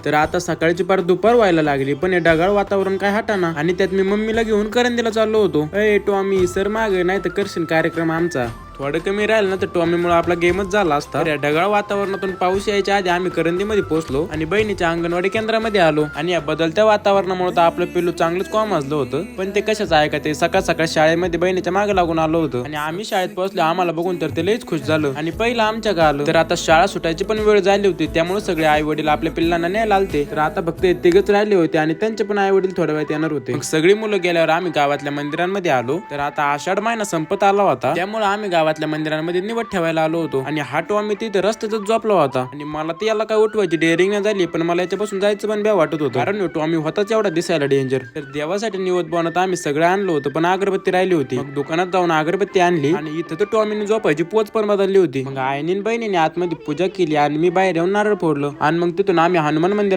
तर आता सकाळची पार दुपार व्हायला लागली, पण हे ढगाळ वातावरण काय हटाना आणि त्यात मी मम्मीला घेऊन करंदीला चाललो होतो. टॉमी सर मागे नाही तर करशील कार्यक्रम आमचा. थोडं कमी राहिलं ना तर टॉमीमुळे आपला गेमच झाला असता. या ढगाळ वातावरणातून पाऊस यायच्या आधी आम्ही करंदीमध्ये पोहोचलो आणि बहिणीच्या अंगणवाडी केंद्रामध्ये आलो. आणि या बदलत्या वातावरणामुळे तर आपलं पिल्लू चांगलंच कोमाजलं होतं, पण ते कशाच आहे का ते सकाळ सकाळ शाळेमध्ये बहिणीच्या मागे लागून आलो होतं आणि आम्ही शाळेत पोहोचलो. आम्हाला बघून तर ते लईच खुश झालं आणि पहिलं आमच्या गालं. तर आता शाळा सुटायची पण वेळ झाली होती, त्यामुळे सगळे आई वडील आपल्या पिल्लांना न्यायला आलते. तर आता फक्त तिघच राहिले होते आणि त्यांचे पण आई वडील थोड्या वेळात येणार होते. मग सगळी मुलं गेल्यावर आम्ही गावातल्या मंदिरांमध्ये आलो. तर आता आषाढ महिना संपत आला होता, त्यामुळे आम्ही गावातल्या मंदिरांमध्ये निवड ठेवायला आलो होतो आणि हा टॉमी तिथे रस्त्यातच झोपला होता आणि मला ते याला काय उठवायची डेअरिंग नाही झाली, पण मला याच्यापासून जायचं पण भ्या वाटत होतं, कारण टॉमी होताच एवढा दिसायला डेंजर. तर देवासाठी निवड बनवत आम्ही सगळं आणलं होतं, पण अगरबत्ती राहिली होती. मग दुकानात जाऊन अगरबत्ती आणली आणि इथं तर टॉमीने झोपायची पोच पण बदलली होती. मग आईने बहिणीने आतमध्ये पूजा केली आणि मी बाहेर येऊन नारळ फोडलं आणि मग तिथून आम्ही हनुमान मंदिर